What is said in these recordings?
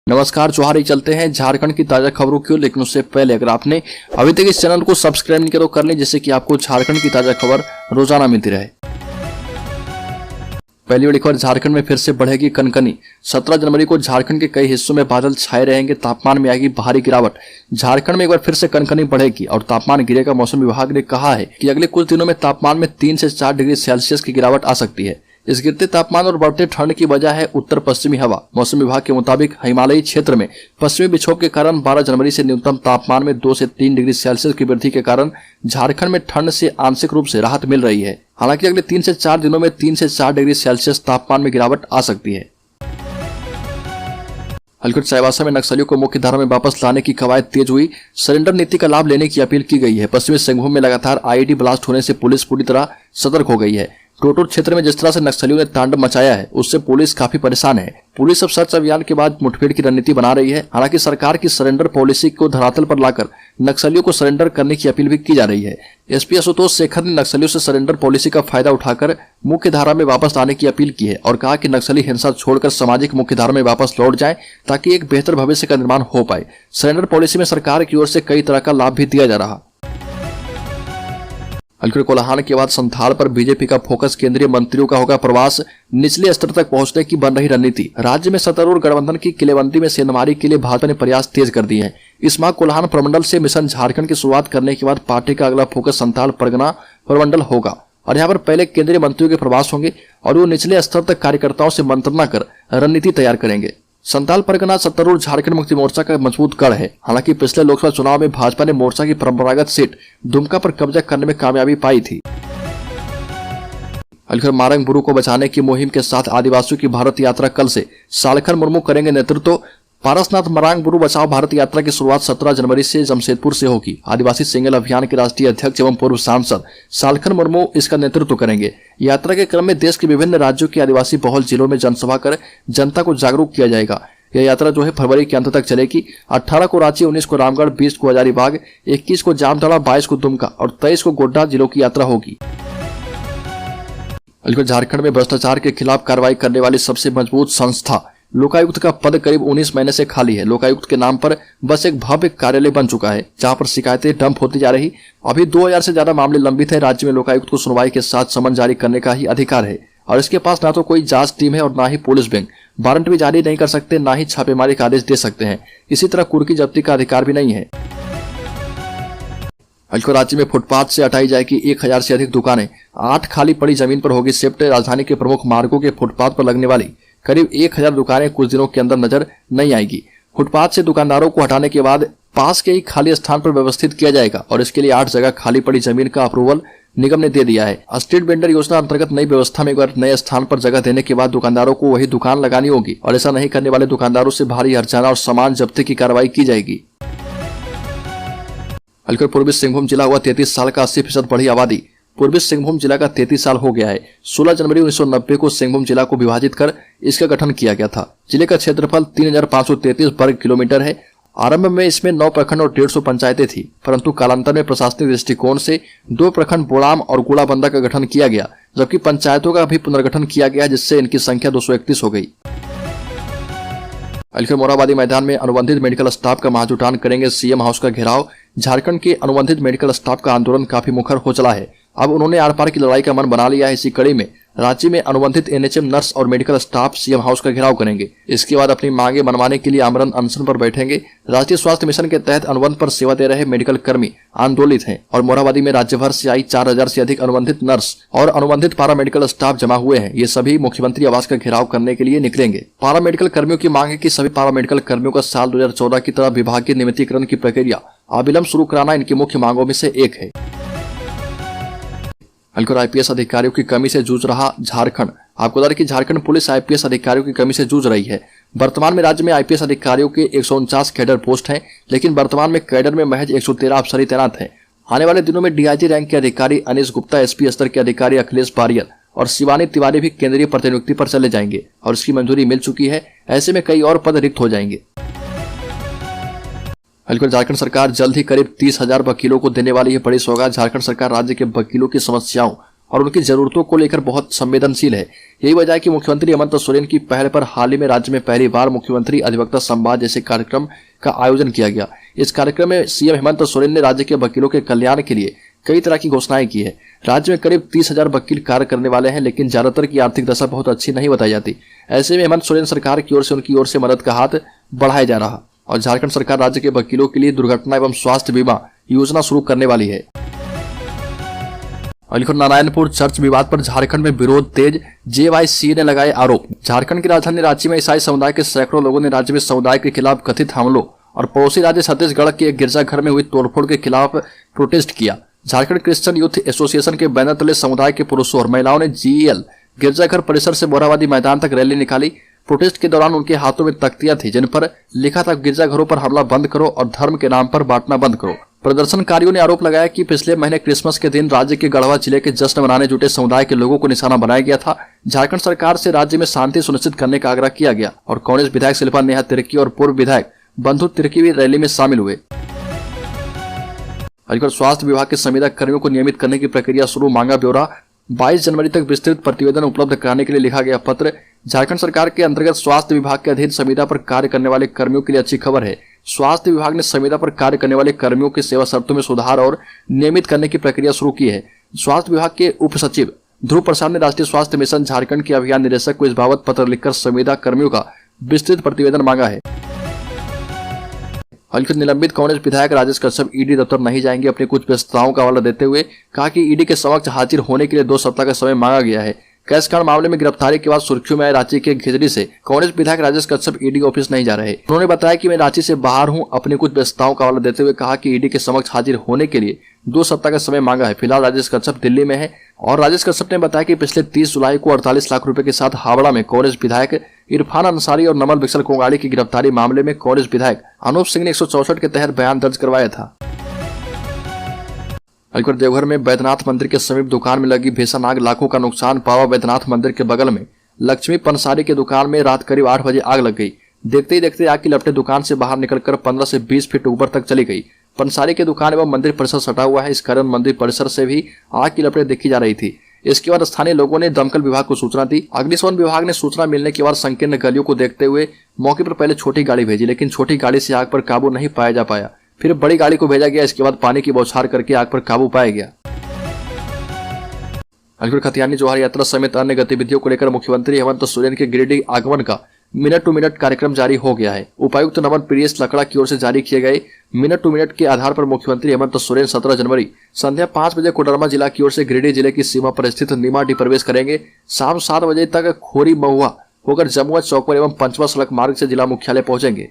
नमस्कार, जोहार ही चलते हैं झारखंड की ताजा खबरों की ओर। लेकिन उससे पहले अगर आपने अभी तक इस चैनल को सब्सक्राइब नहीं किया तो कर लें, जिससे कि आपको झारखंड की ताजा खबर रोजाना मिलती रहे। पहली बड़ी खबर, झारखंड में फिर से बढ़ेगी कनकनी। 17 जनवरी को झारखंड के कई हिस्सों में बादल छाए रहेंगे, तापमान में आएगी भारी गिरावट। झारखंड में एक बार फिर से कनकनी बढ़ेगी और तापमान गिरेगा। मौसम विभाग ने कहा है कि अगले कुछ दिनों में तापमान में 3 से 4 डिग्री सेल्सियस की गिरावट आ सकती है। इस गिरते तापमान और बढ़ते ठंड की वजह है उत्तर पश्चिमी हवा। मौसम विभाग के मुताबिक हिमालयी क्षेत्र में पश्चिमी विक्षोभ के कारण 12 जनवरी से न्यूनतम तापमान में 2 से 3 डिग्री सेल्सियस की वृद्धि के कारण झारखंड में ठंड से आंशिक रूप से राहत मिल रही है। हालांकि अगले 3 से 4 दिनों में 3 से 4 डिग्री सेल्सियस तापमान में गिरावट आ सकती है। हलखट चाईबासा में नक्सलियों को मुख्य धारा में वापस लाने की कवायद तेज हुई। सरेंडर नीति का लाभ लेने की अपील की गई है। पश्चिमी सिंहभूम में लगातार आईईडी ब्लास्ट होने से पुलिस पूरी तरह सतर्क हो गई है। टोटोर क्षेत्र में जिस तरह से नक्सलियों ने तांडव मचाया है, उससे पुलिस काफी परेशान है। पुलिस अब सर्च अभियान के बाद मुठभेड़ की रणनीति बना रही है। हालांकि सरकार की सरेंडर पॉलिसी को धरातल पर लाकर नक्सलियों को सरेंडर करने की अपील भी की जा रही है। एसपी आशुतोष शेखर ने नक्सलियों से सरेंडर पॉलिसी का फायदा उठाकर मुख्य धारा में वापस आने की अपील की है और कहा कि नक्सली हिंसा छोड़कर सामाजिक मुख्य धारा में वापस लौट जाएं, ताकि एक बेहतर भविष्य का निर्माण हो पाए। सरेंडर पॉलिसी में सरकार की ओर से कई तरह का लाभ भी दिया जा रहा। हलखट कोलाहल के बाद संथाल पर बीजेपी का फोकस, केंद्रीय मंत्रियों का होगा प्रवास, निचले स्तर तक पहुंचने की बन रही रणनीति। राज्य में सत्तारूढ़ गठबंधन की किलेबंदी में सेंधमारी के लिए भाजपा ने प्रयास तेज कर दिए हैं। इस माह कोलाहल प्रमंडल से मिशन झारखंड की शुरुआत करने के बाद पार्टी का अगला फोकस संथाल परगना प्रमंडल होगा और यहाँ पर पहले केंद्रीय मंत्रियों के प्रवास होंगे और वो निचले स्तर तक कार्यकर्ताओं से मंत्रणा कर रणनीति तैयार करेंगे। संथाल परगना सत्तारूढ़ झारखंड मुक्ति मोर्चा का मजबूत गढ़ है। हालांकि पिछले लोकसभा चुनाव में भाजपा ने मोर्चा की परंपरागत सीट दुमका पर कब्जा करने में कामयाबी पाई थी। हलखट मारंग बुरु को बचाने की मुहिम के साथ आदिवासियों की भारत यात्रा कल से सालखन मुर्मू करेंगे नेतृत्व। पारसनाथ मारंग बुरु बचाओ भारत यात्रा की शुरुआत 17 जनवरी से जमशेदपुर से होगी। आदिवासी सिंगल अभियान के राष्ट्रीय अध्यक्ष एवं पूर्व सांसद सालखन मुर्मू इसका नेतृत्व करेंगे। यात्रा के क्रम में देश के विभिन्न राज्यों के आदिवासी बहुल जिलों में जनसभा कर जनता को जागरूक किया जाएगा। यह यात्रा जो है फरवरी के अंत तक चलेगी। 18 को रांची, 19 को रामगढ़, 20 को हजारीबाग, 21 को जामताड़ा, 22 को दुमका और 23 को गोड्डा जिलों की यात्रा होगी। झारखंड में भ्रष्टाचार के खिलाफ कार्रवाई करने वाली सबसे मजबूत संस्था लोकायुक्त का पद करीब 19 महीने से खाली है। लोकायुक्त के नाम पर बस एक भव्य कार्यालय बन चुका है, जहां पर शिकायतें डंप होती जा रही। अभी 2000 से ज्यादा मामले लंबित है। राज्य में लोकायुक्त को सुनवाई के साथ समन जारी करने का ही अधिकार है और इसके पास ना तो कोई जांच टीम है और ना ही पुलिस विंग। वारंट भी जारी नहीं कर सकते, ना ही छापेमारी का आदेश दे सकते हैं। इसी तरह कुर्की जब्ती का अधिकार भी नहीं है। हलखट राज्य में फुटपाथ से हटाई जाएगी 1000 से अधिक दुकानें। 8 खाली पड़ी जमीन पर होगी शिफ्ट। राजधानी के प्रमुख मार्गों के फुटपाथ पर लगने वाली करीब 1000 दुकानें कुछ दिनों के अंदर नजर नहीं आएगी। फुटपाथ से दुकानदारों को हटाने के बाद पास के ही खाली स्थान पर व्यवस्थित किया जाएगा और इसके लिए 8 जगह खाली पड़ी जमीन का अप्रूवल निगम ने दे दिया है। स्ट्रीट वेंडर योजना अंतर्गत नई व्यवस्था में एक बार नए स्थान पर जगह देने के बाद दुकानदारों को वही दुकान लगानी होगी और ऐसा नहीं करने वाले दुकानदारों से भारी हर्जाना और सामान जब्ती की कार्रवाई की जाएगी। हलखट पूर्वी सिंहभूम जिला हुआ 33 साल का 80% बढ़ी आबादी। पूर्वी सिंहभूम जिला का 33 साल हो गया है। 16 जनवरी 1990 को सिंहभूम जिला को विभाजित कर इसका गठन किया गया था। जिले का क्षेत्रफल 3533 वर्ग किलोमीटर है। आरंभ में इसमें 9 प्रखंड और 150 पंचायतें थी, परंतु कालांतर में प्रशासनिक दृष्टिकोण से 2 प्रखंड बोड़ाम और गोलाबंदा का गठन किया गया, जबकि पंचायतों का भी पुनर्गठन किया गया, जिससे इनकी संख्या 231 हो गई। हलखट मोरहाबादी मैदान में अनुबंधित मेडिकल स्टाफ का महाजुटान करेंगे सीएम हाउस का घेराव। झारखंड के अनुबंधित मेडिकल स्टाफ का आंदोलन काफी मुखर हो चला है। अब उन्होंने आर पार की लड़ाई का मन बना लिया है। इसी कड़ी में राज्य में अनुबंधित एनएचएम नर्स और मेडिकल स्टाफ सीएम हाउस का घेराव करेंगे। इसके बाद अपनी मांगे मनवाने के लिए आमरण अनशन पर बैठेंगे। राष्ट्रीय स्वास्थ्य मिशन के तहत अनुबंध पर सेवा दे रहे मेडिकल कर्मी आंदोलित हैं और मोरहाबादी में राज्य भर से आई 4000 से अधिक अनुबंधित नर्स और अनुबंधित पारा मेडिकल स्टाफ जमा हुए हैं। ये सभी मुख्यमंत्री आवास का घेराव करने के लिए निकलेंगे। पारा मेडिकल कर्मियों की मांग है कि सभी पारा मेडिकल कर्मियों का साल 2014 की तरह विभागीय नियमितीकरण की प्रक्रिया अविलंब शुरू कराना इनकी मुख्य मांगों में से एक है। हलखट आईपीएस अधिकारियों की कमी से जूझ रहा झारखंड। आपको बता दें कि झारखंड पुलिस आईपीएस अधिकारियों की कमी से जूझ रही है। वर्तमान में राज्य में आईपीएस अधिकारियों के 149 कैडर पोस्ट हैं, लेकिन वर्तमान में कैडर में महज 113 अफसर ही तैनात हैं। आने वाले दिनों में डीआईजी रैंक के अधिकारी अनिश गुप्ता, एसपी स्तर के अधिकारी अखिलेश बारियल और शिवानी तिवारी भी केंद्रीय प्रतिनियुक्ति पर चले जाएंगे और इसकी मंजूरी मिल चुकी है। ऐसे में कई और पद रिक्त हो जाएंगे। हलखट झारखंड सरकार जल्द ही करीब 30,000 वकीलों को देने वाली है बड़ी सौगात। झारखंड सरकार राज्य के वकीलों की समस्याओं और उनकी जरूरतों को लेकर बहुत संवेदनशील है। यही वजह है कि मुख्यमंत्री हेमंत सोरेन की पहल पर हाल ही में राज्य में पहली बार मुख्यमंत्री अधिवक्ता संवाद जैसे कार्यक्रम का आयोजन किया गया। इस कार्यक्रम में सीएम हेमंत सोरेन ने राज्य के वकीलों के कल्याण के लिए कई तरह की घोषणाएं की है। राज्य में करीब 30,000 वकील कार्य करने वाले हैं, लेकिन ज्यादातर की आर्थिक दशा बहुत अच्छी नहीं बताई जाती। ऐसे में हेमंत सोरेन सरकार की ओर से उनकी ओर से मदद का हाथ बढ़ाया जा रहा और झारखंड सरकार राज्य के वकीलों के लिए दुर्घटना एवं स्वास्थ्य बीमा योजना शुरू करने वाली है। और नारायणपुर चर्च विवाद पर झारखंड में विरोध तेज, जेवाईसी ने लगाए आरोप। झारखंड की राजधानी रांची में ईसाई समुदाय के सैकड़ों लोगों ने राज्य में समुदाय के खिलाफ कथित हमलों और पड़ोसी राज्य छत्तीसगढ़ के एक गिरजाघर में हुई तोड़फोड़ के खिलाफ प्रोटेस्ट किया। झारखंड क्रिश्चियन यूथ एसोसिएशन के बैनर तले समुदाय के पुरुषों और महिलाओं ने जीएल गिरजाघर परिसर से मोराबादी मैदान तक रैली निकाली। प्रोटेस्ट के दौरान उनके हाथों में तख्तियां थी जिन पर लिखा था गिरजाघरों पर हमला बंद करो और धर्म के नाम पर बांटना बंद करो। प्रदर्शनकारियों ने आरोप लगाया कि पिछले महीने क्रिसमस के दिन राज्य के गढ़वा जिले के जश्न मनाने जुटे समुदाय के लोगों को निशाना बनाया गया था। झारखंड सरकार से राज्य में शांति सुनिश्चित करने का आग्रह किया गया और कांग्रेस विधायक शिल्पा नेहा तिर्की और पूर्व विधायक बंधु तिर्की भी रैली में शामिल हुए। स्वास्थ्य विभाग के संविदा कर्मियों को नियमित करने की प्रक्रिया शुरू, मांगा ब्यौरा। 22 जनवरी तक विस्तृत प्रतिवेदन उपलब्ध कराने के लिए लिखा गया पत्र। झारखंड सरकार के अंतर्गत स्वास्थ्य विभाग के अधीन संविदा पर कार्य करने वाले कर्मियों के लिए अच्छी खबर है। स्वास्थ्य विभाग ने संविदा पर कार्य करने वाले कर्मियों की सेवा शर्तों में सुधार और नियमित करने की प्रक्रिया शुरू की है। स्वास्थ्य विभाग के उप सचिव ध्रुव प्रसाद ने राष्ट्रीय स्वास्थ्य मिशन झारखंड के अभियान निदेशक को इस बाबत पत्र लिखकर संविदा कर्मियों का विस्तृत प्रतिवेदन मांगा है। निलंबित कांग्रेस विधायक राजेश कश्यप ईडी दफ्तर नहीं जाएंगे। अपने कुछ प्रस्तावों का हवाला देते हुए कहा कि ईडी के समक्ष हाजिर होने के लिए 2 सप्ताह का समय मांगा गया है। कैश कांड मामले में गिरफ्तारी के बाद सुर्खियों में आए रांची के खिजड़ी से कांग्रेस विधायक राजेश कश्यप ईडी ऑफिस नहीं जा रहे। उन्होंने बताया कि मैं रांची से बाहर हूं। अपने कुछ प्रस्तावों का हवाला देते हुए कहा कि ईडी के समक्ष हाजिर होने के लिए 2 सप्ताह का समय मांगा है। फिलहाल राजेश कश्यप दिल्ली में है और राजेश कश्यप ने बताया कि पिछले 30 जुलाई को 48 लाख रुपए के साथ हावड़ा में कांग्रेस विधायक इरफान अंसारी और नमल बिक्सल कोंगाड़ी की गिरफ्तारी मामले में कांग्रेस विधायक अनूप सिंह ने 164 के तहत बयान दर्ज करवाया था। देवघर में बैद्यनाथ मंदिर के समीप दुकान में लगी भीषण आग, लाखों का नुकसान। पावा बैद्यनाथ मंदिर के बगल में लक्ष्मी पंसारी के दुकान में रात करीब 8 बजे आग लग गई। देखते ही देखते आग की लपटें दुकान से बाहर निकलकर 15 से 20 फीट ऊपर तक चली गई। पंसारी के दुकान एवं मंदिर परिसर सटा हुआ है, इस कारण मंदिर परिसर से भी आग की लपटें देखी जा रही थी। इसके बाद स्थानीय लोगों ने दमकल विभाग को सूचना दी। अग्निशमन विभाग ने सूचना मिलने के बाद संकीर्ण गलियों को देखते हुए मौके पर पहले छोटी गाड़ी भेजी, लेकिन छोटी गाड़ी से आग पर काबू नहीं पाया जा पाया। फिर बड़ी गाड़ी को भेजा गया। इसके बाद पानी की बौछार करके आग पर काबू पाया गया। खतियानी जोहार यात्रा समेत अन्य गतिविधियों को लेकर मुख्यमंत्री हेमंत सोरेन के गिरिडीह आगमन का मिनट टू मिनट कार्यक्रम जारी हो गया है। उपायुक्त नमन प्रियेश लकड़ा की ओर से जारी किए गए मिनट टू मिनट के आधार पर मुख्यमंत्री हेमंत सोरेन 17 जनवरी संध्या 5 बजे कोडरमा जिला की ओर से गिरिडीह जिले की सीमा पर स्थित निमाडी प्रवेश करेंगे। शाम 7 बजे तक खोरी महुआ होकर जमुआ चौक पर एवं पंचवा सड़क मार्ग से जिला मुख्यालय पहुंचेंगे।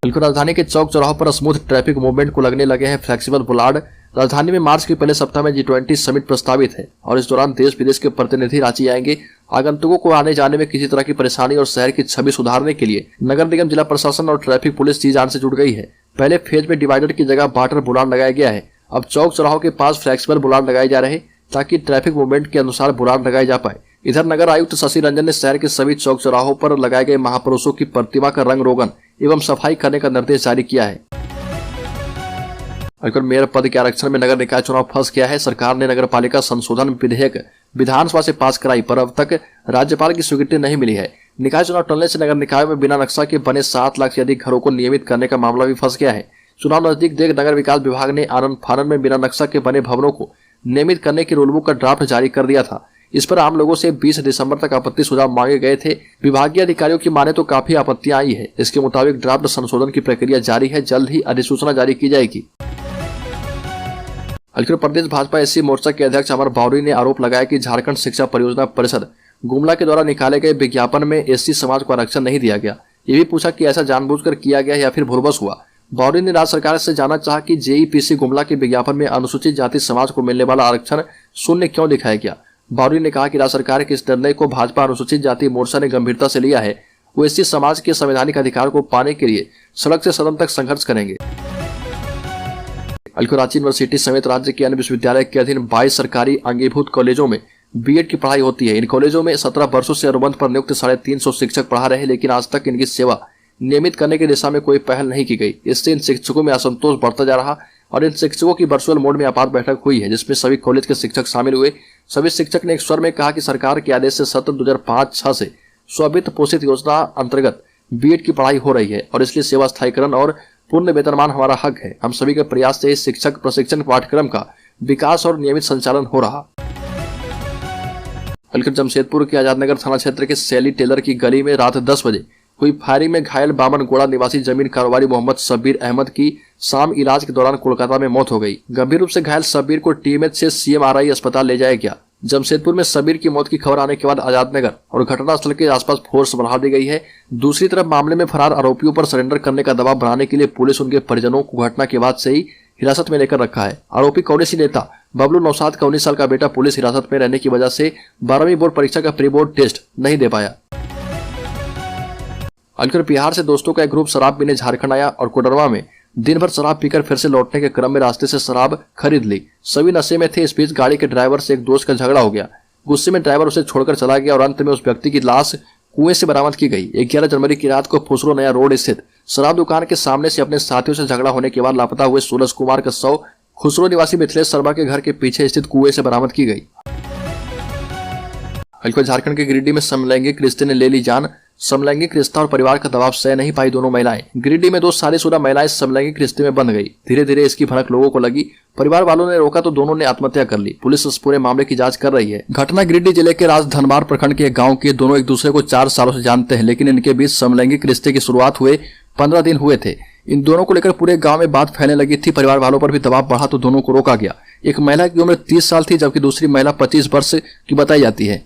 राजधानी के चौक चौराहों पर स्मूथ ट्रैफिक मूवमेंट को लगने लगे हैं फ्लेक्सिबल बुलार्ड। राजधानी में मार्च के पहले सप्ताह में G20 समिट प्रस्तावित है और इस दौरान देश विदेश के प्रतिनिधि रांची आएंगे। आगंतुकों को आने जाने में किसी तरह की परेशानी और शहर की छवि सुधारने के लिए नगर निगम, जिला प्रशासन और ट्रैफिक पुलिस जी जान से जुट गई है। पहले फेज में डिवाइडर की जगह वाटर बुलार्ड लगाया गया है। अब चौक चौराहों के पास फ्लेक्सिबल बुलार्ड लगाए जा रहे ताकि ट्रैफिक मूवमेंट के अनुसार बुलार्ड लगाए जा पाए। इधर नगर आयुक्त शशि रंजन ने शहर के सभी चौक चौराहों पर लगाए गए महापुरुषों की प्रतिमा का रंग रोगन एवं सफाई करने का निर्देश जारी किया है। मेयर पद के आरक्षण में नगर निकाय चुनाव फंस गया है। सरकार ने नगर पालिका संशोधन विधेयक विधानसभा से पास कराई पर अब तक राज्यपाल की स्वीकृति नहीं मिली है। निकाय चुनाव टलने से नगर निकाय में बिना नक्शा के बने 7 लाख से अधिक घरों को नियमित करने का मामला भी फंस गया है। चुनाव नजदीक देख नगर विकास विभाग ने आनंद फानन में बिना नक्शा के बने भवनों को नियमित करने के रूल बुक का ड्राफ्ट जारी कर दिया था। इस पर आम लोगों से 20 दिसंबर तक आपत्ति सुझाव मांगे गए थे। विभागीय अधिकारियों की माने तो काफी आपत्तियां आई है। इसके मुताबिक ड्राफ्ट संशोधन की प्रक्रिया जारी है, जल्द ही अधिसूचना जारी की जाएगी। प्रदेश भाजपा एससी मोर्चा के अध्यक्ष अमर बावरी ने आरोप लगाया कि झारखंड शिक्षा परियोजना परिषद गुमला के द्वारा निकाले गए विज्ञापन में एससी समाज को आरक्षण नहीं दिया गया। ये भी पूछा कि ऐसा जानबूझकर किया गया या फिर भूलवश हुआ। बावरी ने राज्य सरकार से जानना चाहा कि जेईपीसी गुमला के विज्ञापन में अनुसूचित जाति समाज को मिलने वाला आरक्षण शून्य क्यों दिखाया गया। बावरी ने कहा कि राज्य सरकार के इस निर्णय को भाजपा अनुसूचित जाति मोर्चा ने गंभीरता से लिया है। वो एससी समाज के संवैधानिक अधिकार को पाने के लिए सड़क से सदन तक संघर्ष करेंगे। रांची यूनिवर्सिटी समेत राज्य के अन्य विश्वविद्यालय के अधीन 22 सरकारी अंगीभूत कॉलेजों में बीएड की पढ़ाई होती है। इन कॉलेजों में 17 वर्षों से अनुबंध पर नियुक्त 350 शिक्षक पढ़ा रहे, लेकिन आज तक इनकी सेवा नियमित करने की दिशा में कोई पहल नहीं की गई। इससे इन शिक्षकों में असंतोष बढ़ता जा रहा और इन शिक्षकों की वर्चुअल मोड में आपात बैठक हुई है, जिसमें सभी कॉलेज के शिक्षक शामिल हुए। सभी शिक्षक ने एक स्वर में कहा कि सरकार के आदेश से सत्र 2005-06 से स्ववित्त पोषित योजना अंतर्गत बीएड की पढ़ाई हो रही है और इसलिए सेवा स्थायीकरण और पूर्ण वेतनमान हमारा हक है। हम सभी के प्रयास से इस शिक्षक प्रशिक्षण पाठ्यक्रम का विकास और नियमित संचालन हो रहा। कल जमशेदपुर के आजादनगर थाना क्षेत्र के सैली टेलर की गली में रात 10 बजे हुई फायरिंग में घायल बामनगोड़ा निवासी जमीन कारोबारी मोहम्मद शब्बीर अहमद की शाम इलाज के दौरान कोलकाता में मौत हो गई। गंभीर रूप से घायल शब्बीर को टीएमएच से सीएमआरआई अस्पताल ले जाया गया। जमशेदपुर में शब्बीर की मौत की खबर आने के बाद आजादनगर और घटनास्थल के आसपास फोर्स बढ़ा दी गई है। दूसरी तरफ मामले में फरार आरोपियों पर सरेंडर करने का दबाव बढ़ाने के लिए पुलिस उनके परिजनों को घटना के बाद से ही हिरासत में लेकर रखा है। आरोपी कांग्रेसी नेता बबलू नौशाद का 19 साल का बेटा पुलिस हिरासत में रहने की वजह से 12वीं बोर्ड परीक्षा का प्री बोर्ड टेस्ट नहीं दे पाया। अलकर बिहार से दोस्तों का एक ग्रुप शराब पीने झारखंड आया और कोडरवा में दिन भर शराब पीकर फिर से लौटने के क्रम में रास्ते से शराब खरीद ली। सभी नशे में थे। इस बीच गाड़ी के ड्राइवर से एक दोस्त का झगड़ा हो गया। गुस्से में ड्राइवर उसे छोड़कर चला गया और अंत में उस व्यक्ति की लाश कुएं से बरामद की गई। 11 जनवरी की रात को फुसरो नया रोड स्थित शराब दुकान के सामने से अपने साथियों से झगड़ा होने के बाद लापता हुए सूरज कुमार का शव खुसरो निवासी मिथिलेश शर्मा के घर के पीछे स्थित कुएं से बरामद की गई। झारखंड के गिरिडीह में समलैंगिक रिश्ते ने ले ली जान। समलैंगिक रिश्ता और परिवार का दबाव सह नहीं पाई दोनों महिलाएं। गिरिडीह में 2 शादीशुदा महिलाएं समलैंगिक रिश्ते में बंध गई। धीरे धीरे इसकी भनक लोगों को लगी। परिवार वालों ने रोका तो दोनों ने आत्महत्या कर ली। पुलिस इस पूरे मामले की जांच कर रही है। घटना गिरिडीह जिले के राजधनवार प्रखंड के एक गांव के। दोनों एक दूसरे को 4 सालों से जानते हैं, लेकिन इनके बीच समलैंगिक रिश्ते की शुरुआत हुए 15 दिन हुए थे। इन दोनों को लेकर पूरे गांव में बात फैलने लगी थी। परिवार वालों पर भी दबाव बढ़ा तो दोनों को रोका गया। एक महिला की उम्र 30 साल थी, जबकि दूसरी महिला 25 वर्ष की बताई जाती है।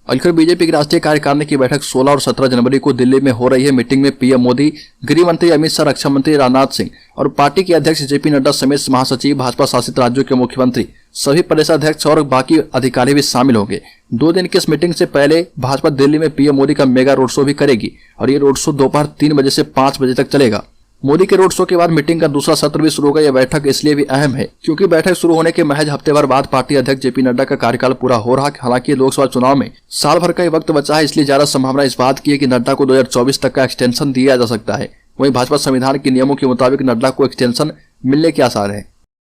अलकर बीजेपी की राष्ट्रीय कार्यकारिणी की बैठक 16 और 17 जनवरी को दिल्ली में हो रही है। मीटिंग में पीएम मोदी, गृह मंत्री अमित शाह, रक्षा मंत्री राजनाथ सिंह और पार्टी के अध्यक्ष जेपी नड्डा समेत महासचिव, भाजपा शासित राज्यों के मुख्यमंत्री, सभी प्रदेशाध्यक्ष और बाकी अधिकारी भी शामिल होंगे। 2 दिन की इस मीटिंग से पहले भाजपा दिल्ली में पीएम मोदी का मेगा रोड शो भी करेगी और ये रोड शो दोपहर 3 बजे से 5 बजे तक चलेगा। मोदी के रोड शो के बाद मीटिंग का दूसरा सत्र भी शुरू होगा। यह बैठक इसलिए भी अहम है क्योंकि बैठक शुरू होने के महज हफ्ते भर बाद पार्टी अध्यक्ष जेपी नड्डा का कार्यकाल पूरा हो रहा। हालांकि लोकसभा चुनाव में साल भर का ही वक्त बचा है, इसलिए ज्यादा संभावना इस बात की है कि नड्डा को 2024 तक का एक्सटेंशन दिया जा सकता है। वहीं भाजपा संविधान के नियमों के मुताबिक नड्डा को एक्सटेंशन मिलने के आसार है।